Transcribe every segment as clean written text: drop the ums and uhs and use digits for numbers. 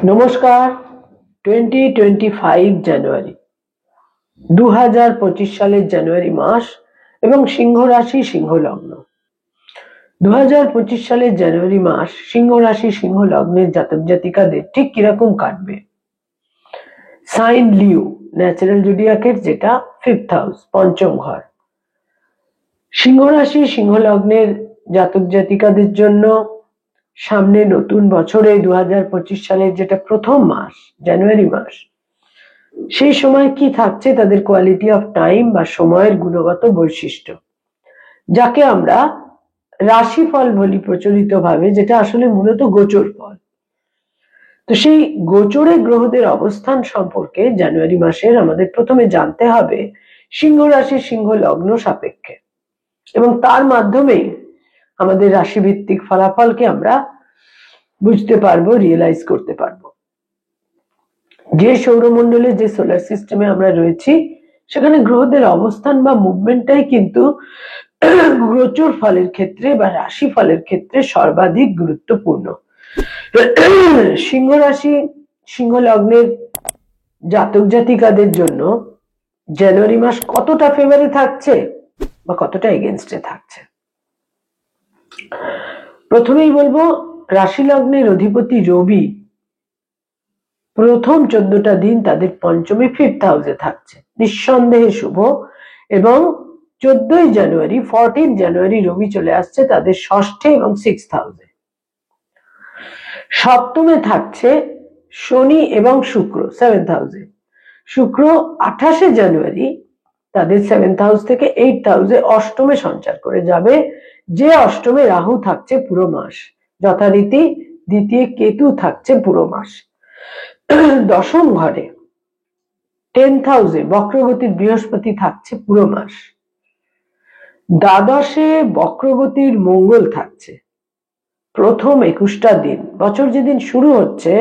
নমস্কার। 2025 জানুয়ারি 2025 সালের জানুয়ারি মাস এবং সিংহ রাশি সিংহ লগ্ন। 2025 সালের জানুয়ারি মাস সিংহ রাশি সিংহ লগ্নের জাতক জাতিকাদের ঠিক কিরকম কাটবে। সাইন লিও, ন্যাচারাল জোডিয়াকের যেটা 5th হাউস, পঞ্চম ঘর। সিংহ রাশি সিংহ লগ্নের জাতক জাতিকাদের জন্য সামনে নতুন বছরে 2025 সালের যেটা প্রথম মাস জানুয়ারি মাস, সেই সময় কি থাকছে তাদের কোয়ালিটি অফ টাইম বা সময়ের গুণগত বৈশিষ্ট্য, যাকে আমরা রাশিফল বলি প্রচলিত ভাবে, যেটা আসলে মূলত গোচর ফল। তো সেই গোচরে গ্রহদের অবস্থান সম্পর্কে জানুয়ারি মাসের আমাদের প্রথমে জানতে হবে সিংহ রাশি সিংহ লগ্ন সাপেক্ষে, এবং তার মাধ্যমেই আমাদের রাশিভিত্তিক ফলাফলকে আমরা বুঝতে পারবো, রিয়েলাইজ করতে পারবো। যে সৌরমণ্ডলে, যে সোলার সিস্টেমে আমরা রয়েছি, সেখানে গ্রহদের অবস্থান বা মুভমেন্টটাই কিন্তু গোচর ফলের ক্ষেত্রে বা রাশি ফলের ক্ষেত্রে সর্বাধিক গুরুত্বপূর্ণ। সিংহ রাশি সিংহ লগ্নের জাতক জাতিকাদের জন্য জানুয়ারি মাস কতটা ফেভারে থাকছে বা কতটা এগেনস্টে থাকছে। প্রথমেই বলবো, রাশি লগ্নের অধিপতি রবি প্রথম 14টা দিন তাদের পঞ্চমে 5th হাউসে থাকছে, নিঃসন্দেহে শুভ। এবং 14ই জানুয়ারি 14 জানুয়ারি রবি চলে আসছে তাদের ষষ্ঠে এবং 6th হাউসে। সপ্তমে থাকছে শনি এবং শুক্র 7th হাউসে। শুক্র 28শে জানুয়ারি তাদের 7th হাউস থেকে 8th হাউসে অষ্টমে সঞ্চার করে যাবে, যে অষ্টমে রাহু থাকছে পুরো মাস, যথারীতি দ্বিতীয় কেতু থাকছে পুরো মাস। দশম ঘরে 10th হাউসে বক্রগতির বৃহস্পতি থাকছে পুরো মাস। দ্বাদশে বক্রগতির মঙ্গল থাকছে প্রথম 21টা দিন। বছর যেদিন শুরু হচ্ছে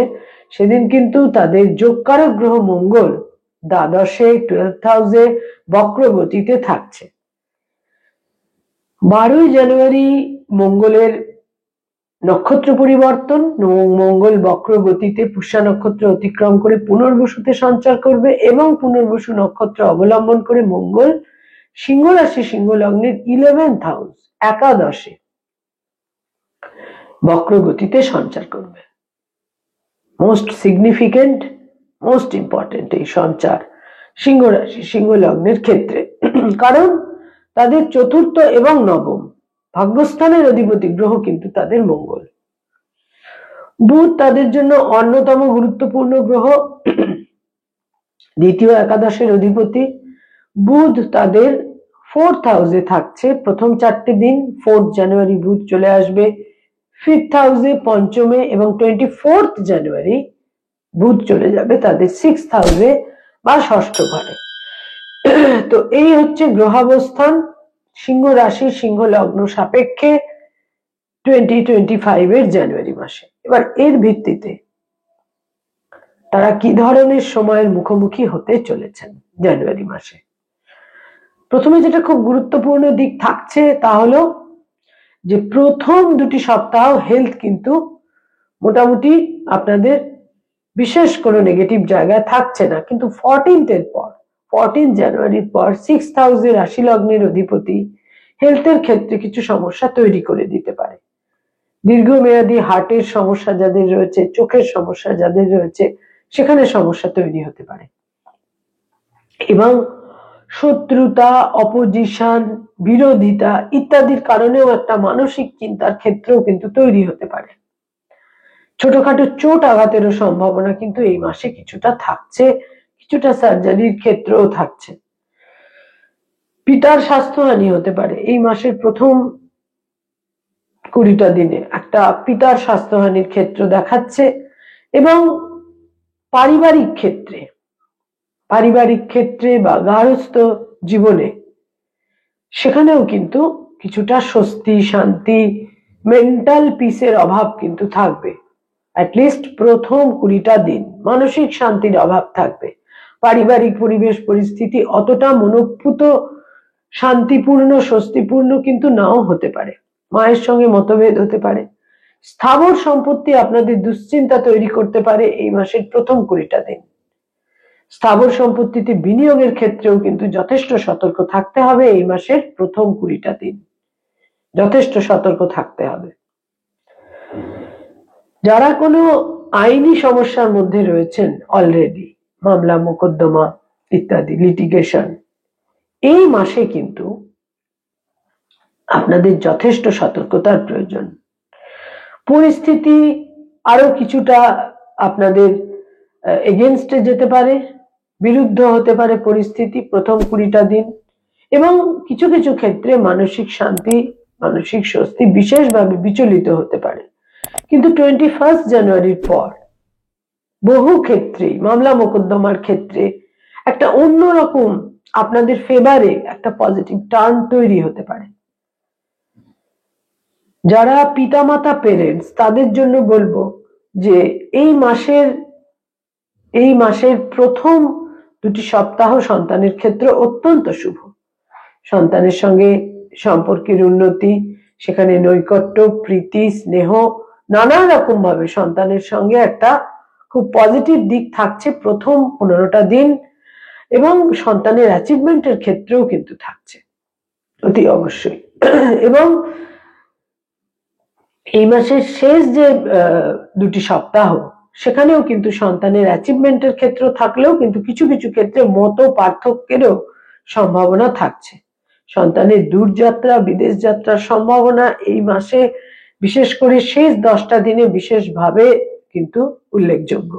সেদিন কিন্তু তাদের যোগকারক গ্রহ মঙ্গল দ্বাদশে 12th হাউসে বক্রগতিতে থাকছে। 12ই জানুয়ারি মঙ্গলের নক্ষত্র পরিবর্তন, মঙ্গল বক্রগতিতে পুষ্যা নক্ষত্র অতিক্রম করে পুনর্বসুতে সঞ্চার করবে এবং পুনর্বসু নক্ষত্র অবলম্বন করে মঙ্গল সিংহ রাশি সিংহ লগ্নের 11th হাউস একাদশে বক্রগতিতে সঞ্চার করবে। মোস্ট সিগনিফিকেন্ট, মোস্ট ইম্পর্টেন্ট এই সঞ্চার সিংহ রাশি সিংহ লগ্নের ক্ষেত্রে, কারণ তাদের চতুর্থ এবং নবম ভাগ্যস্থানের অধিপতি গ্রহ কিন্তু তাদের মঙ্গল। বুধ তাদের জন্য অন্যতম গুরুত্বপূর্ণ গ্রহ, দ্বিতীয় একাদশের অধিপতি। বুধ তাদের 4th হাউসে থাকছে প্রথম 4টে দিন। 4th জানুয়ারি বুধ চলে আসবে 5th হাউসে পঞ্চমে, এবং 24th জানুয়ারি বুধ চলে যাবে তাদের 6th হাউসে বা ষষ্ঠ ঘরে। তো এই হচ্ছে গ্রহাবস্থান সিংহ রাশি সিংহ লগ্ন সাপেক্ষে 2025 এর জানুয়ারি মাসে। এবার এর ভিত্তিতে তারা কি ধরনের সময়ের মুখোমুখি হতে চলেছেন জানুয়ারি মাসে। প্রথমে যেটা খুব গুরুত্বপূর্ণ দিক থাকছে তা হলো যে প্রথম 2টি সপ্তাহ হেলথ কিন্তু মোটামুটি আপনাদের বিশেষ কোনো নেগেটিভ জায়গায় থাকছে না, কিন্তু 14 জানুয়ারির পর 6th হাউসে রাশি লগ্নের অধিপতি হেলথের ক্ষেত্রে কিছু সমস্যা তৈরি করে দিতে পারে। দীর্ঘমেয়াদী হার্টের সমস্যা যাদের রয়েছে, চোখের সমস্যা যাদের রয়েছে, সেখানে সমস্যা তৈরি হতে পারে। এবং শত্রুতা, অপোজিশন, বিরোধিতা ইত্যাদির কারণেও একটা মানসিক চিন্তার ক্ষেত্রেও কিন্তু তৈরি হতে পারে। ছোটখাটো চোট আঘাতেরও সম্ভাবনা কিন্তু এই মাসে কিছুটা থাকছে, কিছুটা সার্জারির ক্ষেত্রেও থাকছে। পিতার স্বাস্থ্যহানি হতে পারে এই মাসের প্রথম 20টা দিনে, একটা পিতার স্বাস্থ্যহানির ক্ষেত্র দেখাচ্ছে। এবং পারিবারিক ক্ষেত্রে বা গার্হস্থ্য জীবনে সেখানেও কিন্তু কিছুটা স্বস্তি, শান্তি, মেন্টাল পিসের অভাব কিন্তু থাকবে। অ্যাটলিস্ট প্রথম 20টা দিন মানসিক শান্তির অভাব থাকবে। পারিবারিক পরিবেশ পরিস্থিতি অতটা মনোপুত, শান্তিপূর্ণ, স্বস্তিপূর্ণ কিন্তু নাও হতে পারে। মায়ের সঙ্গে মতভেদ হতে পারে, স্থাবর সম্পত্তি আপনাদের দুশ্চিন্তা তৈরি করতে পারে এই মাসের প্রথম 20টা দিন। স্থাবর সম্পত্তিতে বিনিয়োগের ক্ষেত্রেও কিন্তু যথেষ্ট সতর্ক থাকতে হবে এই মাসের প্রথম 20টা দিন, যথেষ্ট সতর্ক থাকতে হবে। যারা কোনো আইনি সমস্যার মধ্যে রয়েছেন অলরেডি, মামলা মোকদ্দমা ইত্যাদি লিটিগেশন, এই মাসে কিন্তু আপনাদের যথেষ্ট সতর্কতার প্রয়োজন। পরিস্থিতি আরো কিছুটা আপনাদের এগেনস্টে যেতে পারে, বিরুদ্ধ হতে পারে পরিস্থিতি প্রথম 20টা দিন, এবং কিছু কিছু ক্ষেত্রে মানসিক শান্তি, মানসিক স্বস্তি বিশেষভাবে বিচলিত হতে পারে। কিন্তু 21 জানুয়ারির পর বহু ক্ষেত্রেই মামলা মোকদ্দমার ক্ষেত্রে একটা অন্যরকম আপনাদের ফেভারে একটা পজিটিভ টার্ন তৈরি হতে পারে। যারা পিতামাতা পেরেন্টস, তাদের জন্য বলবো যে এই মাসের প্রথম 2টি সপ্তাহ সন্তানের ক্ষেত্রে অত্যন্ত শুভ। সন্তানের সঙ্গে সম্পর্কের উন্নতি, সেখানে নৈকট্য, প্রীতি, স্নেহ, নানা রকম ভাবে সন্তানের সঙ্গে একটা খুব পজিটিভ দিক থাকছে প্রথম 15টা দিন, এবং সন্তানের অ্যাচিভমেন্টের ক্ষেত্রেও কিন্তু থাকছে অতি অবশ্যই। এবং এই মাসের শেষ যে 2টি সপ্তাহ, সেখানেও কিন্তু সন্তানের অ্যাচিভমেন্টের ক্ষেত্র থাকলেও কিন্তু কিছু কিছু ক্ষেত্রে মত পার্থক্যেরও সম্ভাবনা থাকছে। সন্তানের দূরযাত্রা, বিদেশ যাত্রার সম্ভাবনা এই মাসে বিশেষ করে শেষ 10টা দিনে বিশেষভাবে কিন্তু উল্লেখযোগ্য।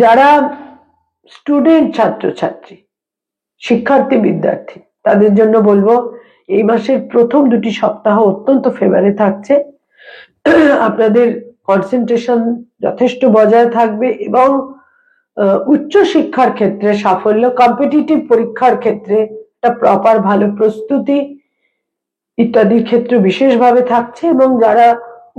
যারা স্টুডেন্ট, ছাত্রছাত্রী, শিক্ষার্থী, বিদ্যার্থী, তাদের জন্য বলবো এই মাসের প্রথম 2টি সপ্তাহ অত্যন্ত ফেভারে থাকছে। আপনাদের কনসেন্ট্রেশন যথেষ্ট বজায় থাকবে এবং উচ্চ শিক্ষার ক্ষেত্রে সাফল্য, কম্পিটিটিভ পরীক্ষার ক্ষেত্রে একটা প্রপার ভালো প্রস্তুতি ইত্যাদির ক্ষেত্রে বিশেষভাবে থাকছে। এবং যারা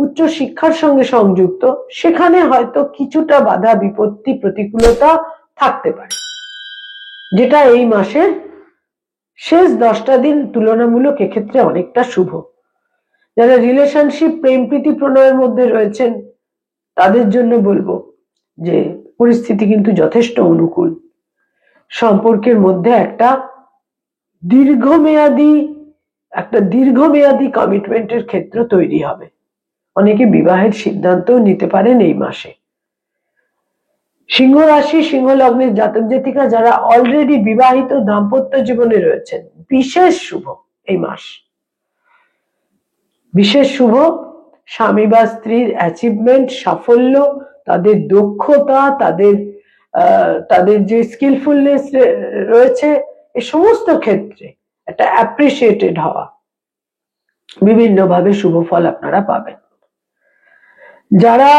উচ্চ শিক্ষার সঙ্গে সংযুক্ত, সেখানে হয়তো কিছুটা বাধা বিপত্তি প্রতিকূলতা থাকতে পারে, যেটা এই মাসের শেষ 10টা দিন তুলনামূলক এক্ষেত্রে অনেকটা শুভ। যারা রিলেশনশিপ, প্রেম প্রীতি প্রণয়ের মধ্যে রয়েছেন, তাদের জন্য বলবো যে পরিস্থিতি কিন্তু যথেষ্ট অনুকূল। সম্পর্কের মধ্যে একটা দীর্ঘমেয়াদী কমিটমেন্টের ক্ষেত্র তৈরি হবে। অনেকে বিবাহের সিদ্ধান্তও নিতে পারেন এই মাসে। সিংহ রাশি, সিংহ লগ্নের জাতক জাতিকা যারা অলরেডি বিবাহিত, দাম্পত্য জীবনে রয়েছেন, বিশেষ শুভ এই মাস, বিশেষ শুভ। স্বামী বা স্ত্রীর অ্যাচিভমেন্ট, সাফল্য, তাদের দক্ষতা, তাদের যে স্কিলফুলনেস রয়েছে, এই সমস্ত ক্ষেত্রে একটা অ্যাপ্রিসিয়েটেড হওয়া, বিভিন্নভাবে শুভ ফল আপনারা পাবেন। যারা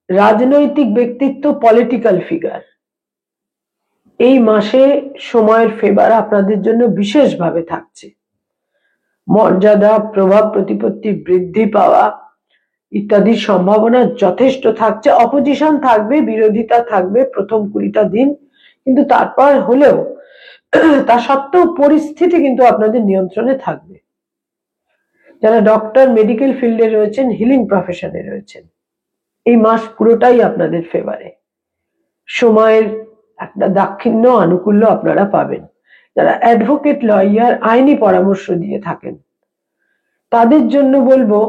রাজনৈতিক ব্যক্তিত্ব, পলিটিক্যাল ফিগার, এই মাসে সময়ের ফেভার আপনাদের জন্য বিশেষভাবে থাকছে। মর্যাদা, প্রভাব প্রতিপত্তি বৃদ্ধি পাওয়া ইত্যাদির সম্ভাবনা যথেষ্ট থাকছে। অপোজিশন থাকবে, বিরোধিতা থাকবে প্রথম 20টা দিন, কিন্তু তারপর হলেও তা সত্ত্বেও পরিস্থিতি কিন্তু আপনাদের নিয়ন্ত্রণে থাকবে। যারা ডক্টর, মেডিকেল ফিল্ডে রয়েছেন, হিলিং প্রফেশনে রয়েছেন, এই মাস পুরোটাই আপনাদের ফেভারে। সময়ের একটা দাক্ষিণ্য, আনুকূল্য আপনারা পাবেন। যারা অ্যাডভোকেট, লয়ার, আইনি পরামর্শ দিয়ে থাকেন, তাদের জন্য বলবো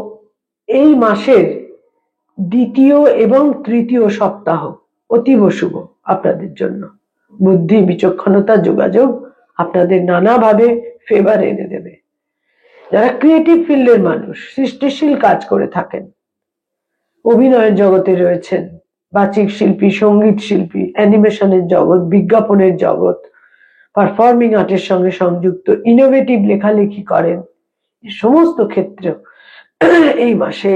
এই মাসের 2য় এবং 3য় সপ্তাহ অতীব শুভ আপনাদের জন্য। বুদ্ধি, বিচক্ষণতা, যোগাযোগ আপনাদের নানাভাবে ফেভার এনে দেবে। যারা ক্রিয়েটিভ ফিল্ডের মানুষ, সৃষ্টিশীল কাজ করে থাকেন, অভিনয়ের জগতে রয়েছেন, বাচিক শিল্পী, সঙ্গীত শিল্পী, অ্যানিমেশনের জগৎ, বিজ্ঞাপনের জগৎ, পারফর্মিং আর্টের সঙ্গে সংযুক্ত, ইনোভেটিভ লেখালেখি করেন, এই সমস্ত ক্ষেত্রে এই মাসে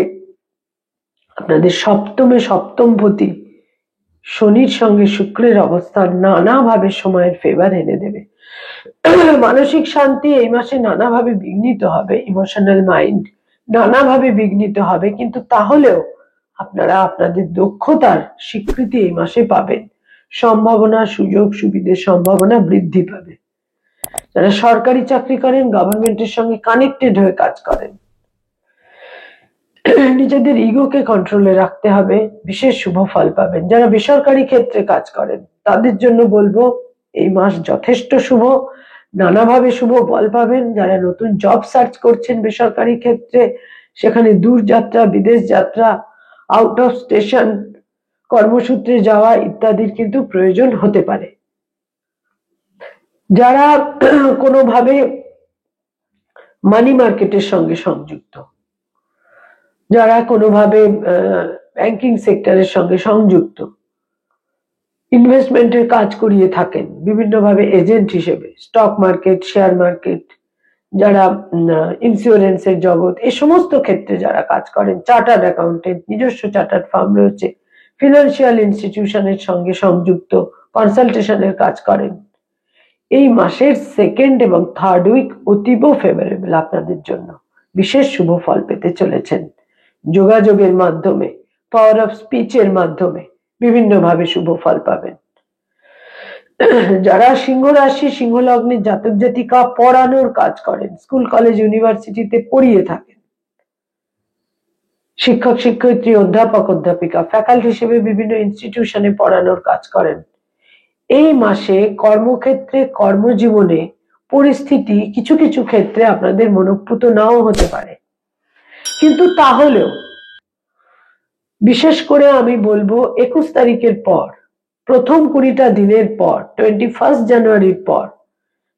আপনাদের সপ্তমপতি শনির সঙ্গে শুক্রের অবস্থান নানাভাবে সময়ের ফেভার এনে দেবে। মানসিক শান্তি এই মাসে নানাভাবে বিঘ্নিত হবে, ইমোশনাল মাইন্ড নানাভাবে বিঘ্নিত হবে, কিন্তু তাহলেও আপনারা আপনাদের দক্ষতার স্বীকৃতি এই মাসে পাবেন। সম্ভাবনা, সুযোগ সুবিধার সম্ভাবনা বৃদ্ধি পাবে। যারা সরকারি চাকরি করেন, গভর্নমেন্টের সঙ্গে কানেক্টেড হয়ে কাজ করেন, নিজেদের ইগোকে কন্ট্রোলে রাখতে হবে, বিশেষ শুভ ফল পাবেন। যারা বেসরকারি ক্ষেত্রে কাজ করেন তাদের জন্য বলবো এই মাস যথেষ্ট শুভ, নানাভাবে শুভ ফল পাবেন। যারা নতুন জব সার্চ করছেন বেসরকারি ক্ষেত্রে, সেখানে দূর যাত্রা, বিদেশ যাত্রা, আউট অফ স্টেশন, কর্মসূত্রে যাওয়া ইত্যাদির কিন্তু প্রয়োজন হতে পারে। যারা কোনোভাবে মানি মার্কেটের সঙ্গে সংযুক্ত, যারা কোনোভাবে ব্যাংকিং সেক্টরের সঙ্গে সংযুক্ত, ইনভেস্টমেন্টের কাজ করিয়ে থাকেন বিভিন্নভাবে এজেন্ট হিসেবে, স্টক মার্কেট, শেয়ার মার্কেট, যারা ইন্স্যুরেন্সের জগৎ, এই সমস্ত ক্ষেত্রে যারা কাজ করেন, চার্টার্ড অ্যাকাউন্টেন্ট, নিজস্ব চার্টার্ড ফার্ম রয়েছে, ফিনান্সিয়াল ইনস্টিটিউশনের সঙ্গে সংযুক্ত, কনসালটেশনের কাজ করেন, এই মাসের সেকেন্ড এবং থার্ড উইক অতীব ফেভারেবল আপনাদের জন্য। বিশেষ শুভ ফল পেতে চলেছেন। যোগাযোগের মাধ্যমে, পাওয়ার অফ স্পিচের মাধ্যমে বিভিন্নভাবে শুভ ফল পাবেন। যারা সিংহ রাশি, সিংহ লগ্নের জাতক জাতিকা পড়ানোর কাজ করেন, স্কুল কলেজ ইউনিভার্সিটিতে পড়িয়ে থাকেন, শিক্ষক শিক্ষয়িত্রী, অধ্যাপক অধ্যাপিকা, ফ্যাকাল্টি হিসেবে বিভিন্ন ইনস্টিটিউশনে পড়ানোর কাজ করেন, এই মাসে কর্মক্ষেত্রে, কর্মজীবনে পরিস্থিতি কিছু কিছু ক্ষেত্রে আপনাদের মনোপুত নাও হতে পারে, কিন্তু তাহলেও বিশেষ করে আমি বলবো 21 তারিখের পর, প্রথম 20টা দিনের পর, 21 জানুয়ারির পর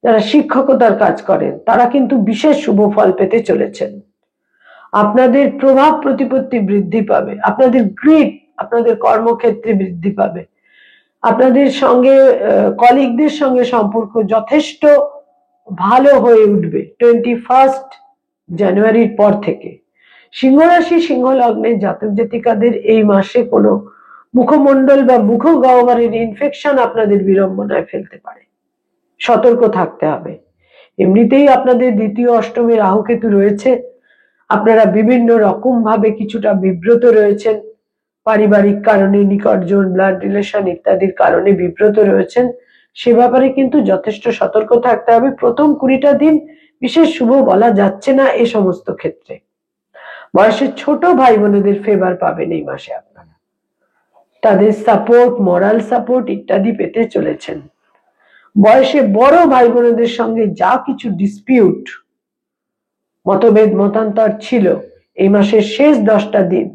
যারা শিক্ষকতার কাজ করেন তারা কিন্তু বিশেষ শুভ ফল পেতে চলেছেন। আপনাদের প্রভাব প্রতিপত্তি বৃদ্ধি পাবে, আপনাদের গ্রিড আপনাদের কর্মক্ষেত্রে বৃদ্ধি পাবে, আপনাদের সঙ্গে কলিগদের সঙ্গে সম্পর্ক যথেষ্ট ভালো হয়ে উঠবে 21 জানুয়ারির পর থেকে। সিংহ রাশি, সিংহ লগ্নের জাতক জাতিকাদের এই মাসে কোনো মুখমণ্ডল বা মুখ গহ্বরের ইনফেকশন আপনাদের বিড়ম্বনায় ফেলতে পারে, সতর্ক থাকতে হবে। এমনিতেই আপনাদের দ্বিতীয় অষ্টমে রাহুকেতু রয়েছে, আপনারা বিভিন্ন রকম ভাবে কিছুটা বিব্রত রয়েছেন, পারিবারিক কারণে, নিকটজন, ব্লাড রিলেশন ইত্যাদির কারণে বিব্রত রয়েছেন, সে ব্যাপারে কিন্তু যথেষ্ট সতর্ক থাকতে হবে। প্রথম 20টা দিন বিশেষ শুভ বলা যাচ্ছে না এ সমস্ত ক্ষেত্রে। বয়সে ছোট ভাই বোনেদের ফেভার পাবেন এই মাসে আপনারা, তাদের সাপোর্ট, মোরাল সাপোর্ট ইত্যাদি পেতে চলেছেন। বয়সে বড় ভাই বোনেদের সঙ্গে যা কিছু ডিসপিউট, মতভেদ, মতান্তর ছিল, এই মাসের শেষ 10টা দিন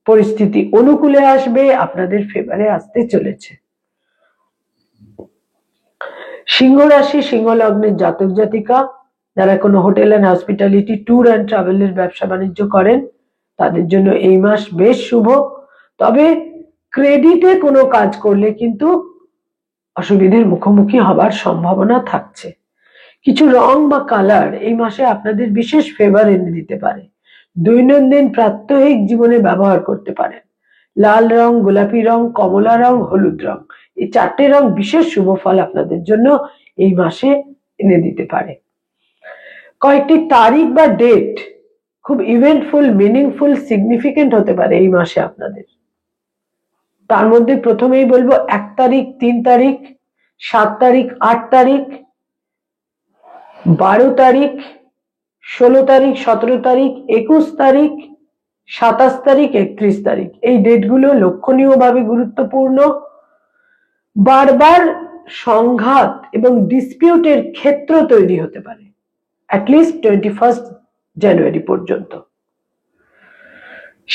পরিস্থিতি অনুকূলে আসবে, আপনাদের ফেভারে আসতে চলেছে। সিংহ রাশি, সিংহ লগ্নের জাতক জাতিকা যারা কোনো hotel and hospitality, tour and ট্রাভেলের ব্যবসা বাণিজ্য করেন তাদের জন্য এই মাস বেশ শুভ। তবে ক্রেডিটে কোনো কাজ করলে কিন্তু অসুবিধার মুখোমুখি হবার সম্ভাবনা থাকছে। কিছু রং বা কালার এই মাসে আপনাদের বিশেষ ফেভার এনে দিতে পারে, দৈনন্দিন প্রাত্যহিক জীবনে ব্যবহার করতে পারেন। লাল রং, গোলাপি রং, কমলা রং, হলুদ রং, এই 4টে রং বিশেষ শুভ ফল আপনাদের জন্য এই মাসে এনে দিতে পারে। কয়েকটি তারিখ বা ডেট খুব ইভেন্টফুল, মিনিংফুল, সিগনিফিকেন্ট হতে পারে এই মাসে আপনাদের। তার মধ্যে প্রথমেই বলবো 1 তারিখ, 3 তারিখ, 7 তারিখ, 8 তারিখ, 12 তারিখ, 16 তারিখ, 17 তারিখ, 21 তারিখ, 27 তারিখ, 31 তারিখ, এই ডেটগুলো লক্ষণীয়ভাবে গুরুত্বপূর্ণ। বারবার সংঘাত এবং ডিসপিউটের ক্ষেত্র তৈরি হতে পারে অ্যাটলিস্ট 21 জানুয়ারি পর্যন্ত।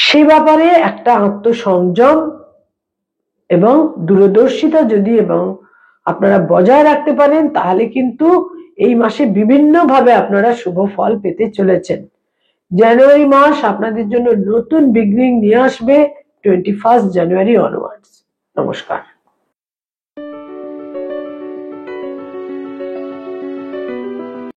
সে ব্যাপারে একটা আত্মসংযম এবং দূরদর্শিতা যদি এবং আপনারা বজায় রাখতে পারেন তাহলে কিন্তু এই মাসে বিভিন্ন ভাবে আপনারা শুভ ফল পেতে চলেছেন। জানুয়ারি মাস আপনাদের জন্য নতুন বিগিনিং নিয়ে আসবে 21 জানুয়ারি অনওয়ার্ডস। নমস্কার।